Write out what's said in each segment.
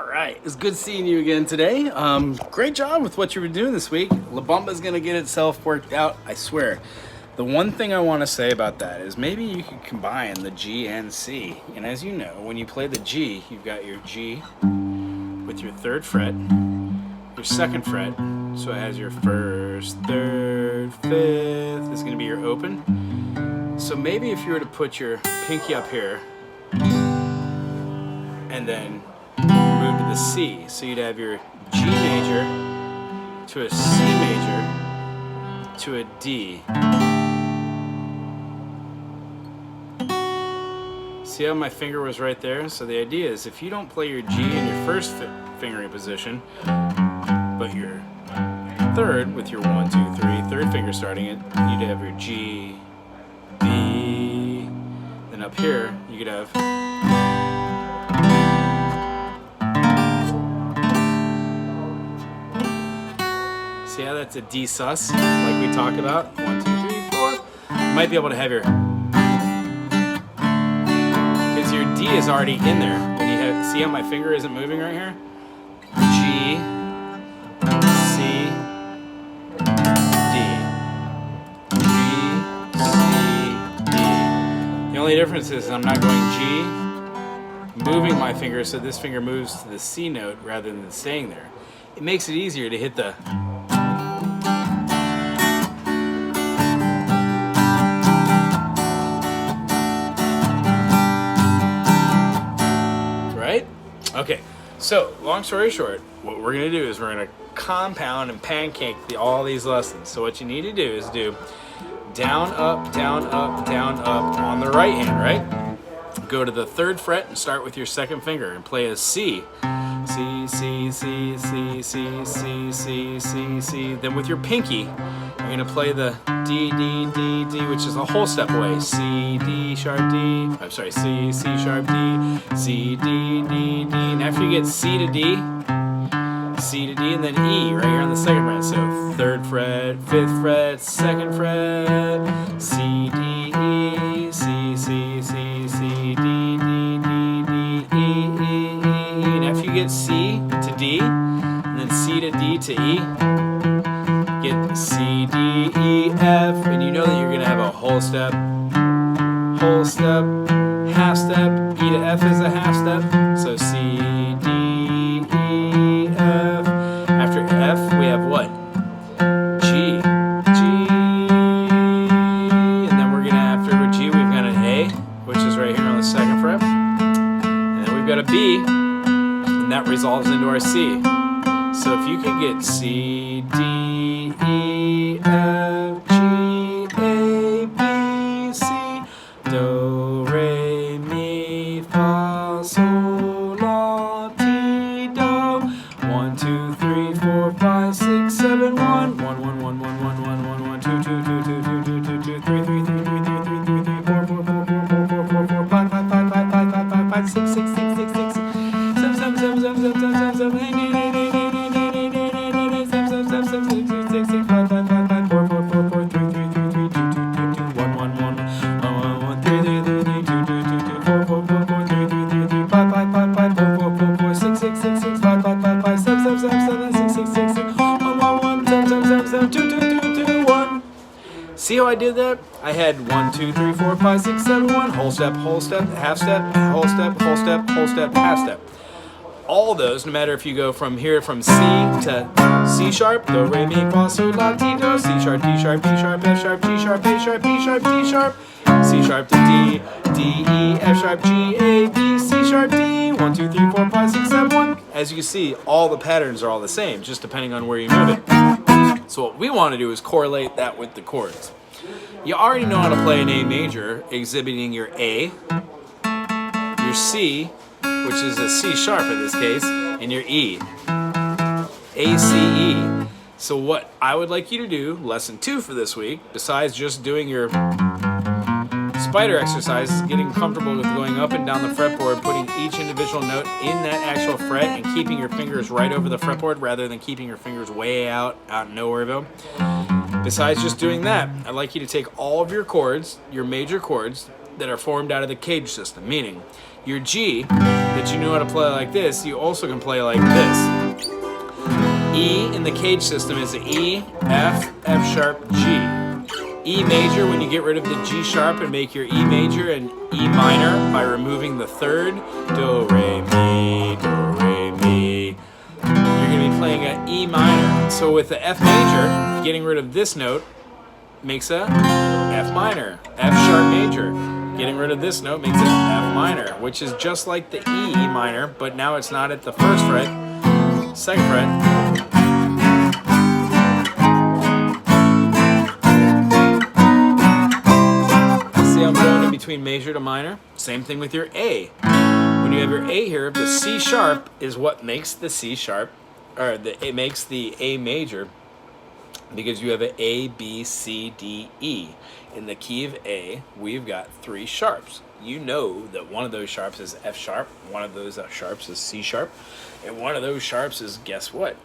All right, it's good seeing you again today. Great job with what you were doing this week. La Bamba's gonna get itself worked out, I swear. The one thing I want to say about that is maybe you could combine the G and C. And as you know, when you play the G, you've got your G with your third fret, your second fret, so it has your first, third, fifth is gonna be your open. So maybe if you were to put your pinky up here and then move to the C, so you'd have your G major to a C major to a D. See how my finger was right there? So the idea is if you don't play your G in your first fingering position, but your third with your 1, 2, 3, third finger starting it, you'd have your G, B, then up here you could have see how that's a D sus, like we talked about? 1, 2, 3, 4. You might be able to have your, because your D is already in there. When you have, see how my finger isn't moving right here? G, C, D. G, C, D. The only difference is I'm not going G, moving my finger so this finger moves to the C note rather than staying there. It makes it easier to hit the right? Okay, so long story short, what we're gonna do is we're gonna compound and pancake all these lessons. So what you need to do is do down, up, down, up, down, up on the right hand, right? Go to the third fret and start with your second finger and play a C. C, C, C, C, C, C, C, C, C. Then with your pinky, you're gonna play the D, D, D, D, which is a whole step away. C, D, sharp D. I'm sorry, C, C, sharp D, C, D, D, D. And after you get C to D, C to D, and then E right here on the second fret. So third fret, fifth fret, second fret, C, D, E, C, C, C, C, D, D, D, D, E, E, E. And after you get C to D, and then C to D to E, get C, D, E, F, and you know that you're gonna have a whole step, half step, E to F is a half step, so C, D, E, F. After F, we have what? G, G, and then we're gonna, after G, we've got an A, which is right here on the second fret, and then we've got a B, and that resolves into our C. So if you could get C, D, E, F, G, A, B, C, Do, Re, Mi, Fa, Sol, La, Ti, Do. 1, 2, 3, 4, 5, 6, 7, 1. 1, 1, 1, 1, 1, 1, 1, 1, 2, 2, 2, 2, 2, 2, 2, 2, 3, 3, 3, 3, 3, 3, 3, 3, 4, 4, 4, 4, 4, 4, 4, 4, 5, 5, 5, 5, 5, 5, 5, 5, 6, 6, 6, 6, 6, 7, 7, 7, 7, 7, 7, 7, 8, 8, 8, 8, 8, 8, 8, 8, 8, 8, 8, 8, 8, 7, 7, 7, 7, 6, 6, 6, 6, 5, 5, 5, 5, 4, 4, 4, 4, 3, 3, 3, 3, 2, 2, 2, 2, 1, 1, 1, 1, 1, 3, 3, 3, 3, 2, 2, 2, 2, 4, 4, 4, 4, 3, 3, 3, 3, 5, 5, 5, 5, 4, 4, 4, 4, 6, 6, 6, 6, 5, 5, 5, 5, 7, 7, 7, 7, 6, 6, 6, 6, 1, 1, 1, 7, 7, 7, 7, 2, 2, 2, 2, 1. See how I did that? I had 1, 2, 3, 4, 5, 6, 7, 1, whole step, half step, whole step, whole step, whole step, half step. All those, no matter if you go from here from C to C sharp, Do, Re, Mi, Fa, Sol, La, Ti, Do, C sharp, D sharp, D sharp, F sharp, G sharp, A sharp, B sharp, D sharp, C sharp to D, D, E, F sharp, G, A, B, C sharp, D, 1, 2, 3, 4, 5, 6, 7, 1. As you can see, all the patterns are all the same, just depending on where you move it. So what we want to do is correlate that with the chords. You already know how to play an A major, exhibiting your A, your C, which is a C sharp in this case, and your E. A, C, E. So what I would like you to do, lesson 2 for this week, besides just doing your spider exercise is getting comfortable with going up and down the fretboard, putting each individual note in that actual fret and keeping your fingers right over the fretboard rather than keeping your fingers way out in nowhereville. Besides just doing that, I'd like you to take all of your chords, your major chords, that are formed out of the cage system, meaning your G that you know how to play like this, you also can play like this. E in the cage system is E, F, F sharp, G. E major, when you get rid of the G sharp and make your E major and E minor by removing the third, do, re, mi, do, re, mi. You're going to be playing an E minor. So with the F major, getting rid of this note makes a F minor. F sharp major. Getting rid of this note makes it F minor, which is just like the E minor, but now it's not at the first fret, second fret. I'm going in between major to minor. Same thing with your A. When you have your A here, the C sharp is what makes the C sharp, or it makes the A major, because you have an A, B, C, D, E. In the key of A, we've got 3 sharps. You know that one of those sharps is F sharp, one of those sharps is C sharp, and one of those sharps is, guess what?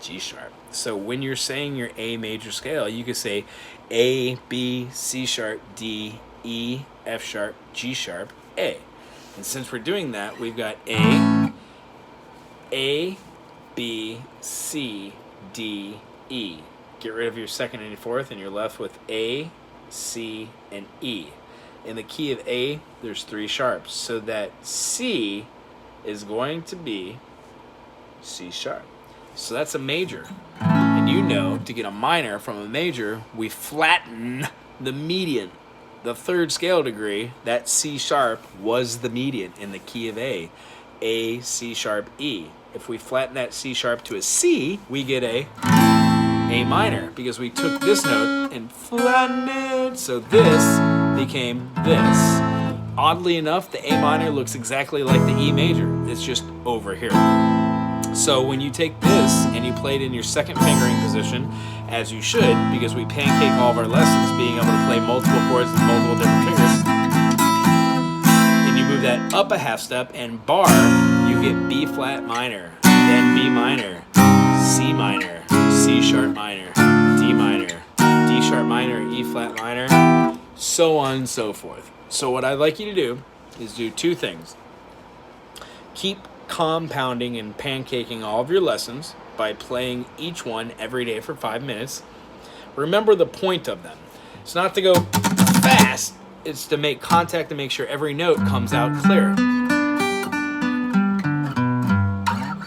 G sharp. So when you're saying your A major scale, you could say A, B, C sharp, D, E, F sharp, G sharp, A. And since we're doing that, we've got A, B, C, D, E. Get rid of your second and your fourth, and you're left with A, C, and E. In the key of A, there's 3 sharps. So that C is going to be C sharp. So that's a major. And you know, to get a minor from a major, we flatten the median. The third scale degree, that C sharp was the median in the key of A. A, C sharp, E. If we flatten that C sharp to a C, we get a minor, because we took this note and flattened it. So this became this. Oddly enough, the A minor looks exactly like the E major. It's just over here. So when you take this and you play it in your second fingering position, as you should, because we pancake all of our lessons being able to play multiple chords with multiple different fingers, then you move that up a half step, and bar, you get B flat minor, then B minor, C minor, C sharp minor, D minor, D sharp minor, E flat minor, so on and so forth. So what I'd like you to do is do 2 things. Keep compounding and pancaking all of your lessons by playing each one every day for 5 minutes. Remember the point of them. It's not to go fast, it's to make contact and make sure every note comes out clear.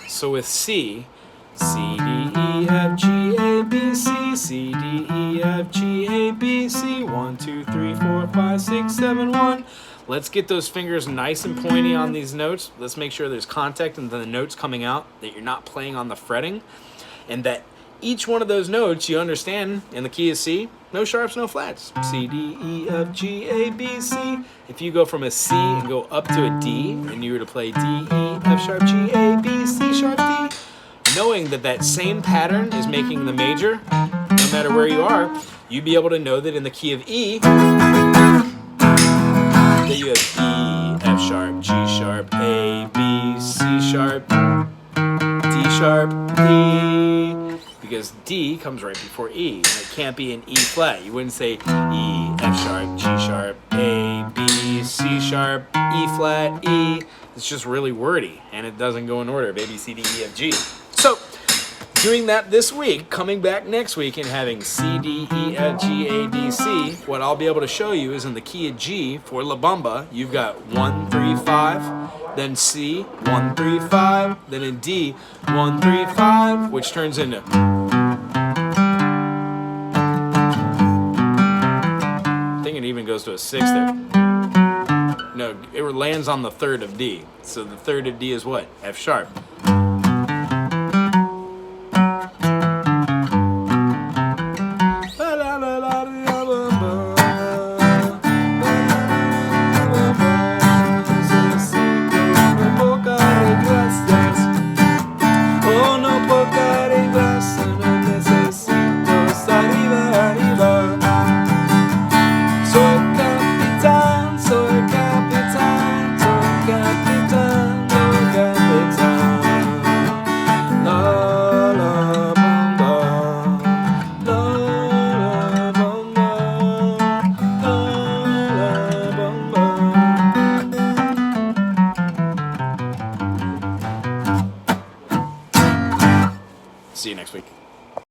So with C, C, D, E, F, G, A, B, C, C, D, E, F, G, A, B, C, 1, 2, 3, 4, 5, 6, 7, 1. Let's get those fingers nice and pointy on these notes. Let's make sure there's contact and the notes coming out, that you're not playing on the fretting, and that each one of those notes you understand in the key of C, no sharps, no flats. C, D, E, F, G, A, B, C. If you go from a C and go up to a D, and you were to play D, E, F sharp, G, A, B, C sharp, D, knowing that that same pattern is making the major, no matter where you are, you'd be able to know that in the key of E, that you have E, F sharp, G sharp, A, B, C sharp, D sharp, D, because D comes right before E, and it can't be an E flat. You wouldn't say E, F sharp, G sharp, A, B, C sharp, E flat, E. It's just really wordy, and it doesn't go in order, A, B, C, D, E, F, G. So, doing that this week, coming back next week and having C, D, E, F, G, A, B, C, what I'll be able to show you is in the key of G for La Bamba, you've got 1, 3, 5, then C, 1, 3, 5, then in D, 1, 3, 5, which turns into... I think it even goes to a 6 there. No, it lands on the 3rd of D. So the 3rd of D is what? F sharp. See you next week.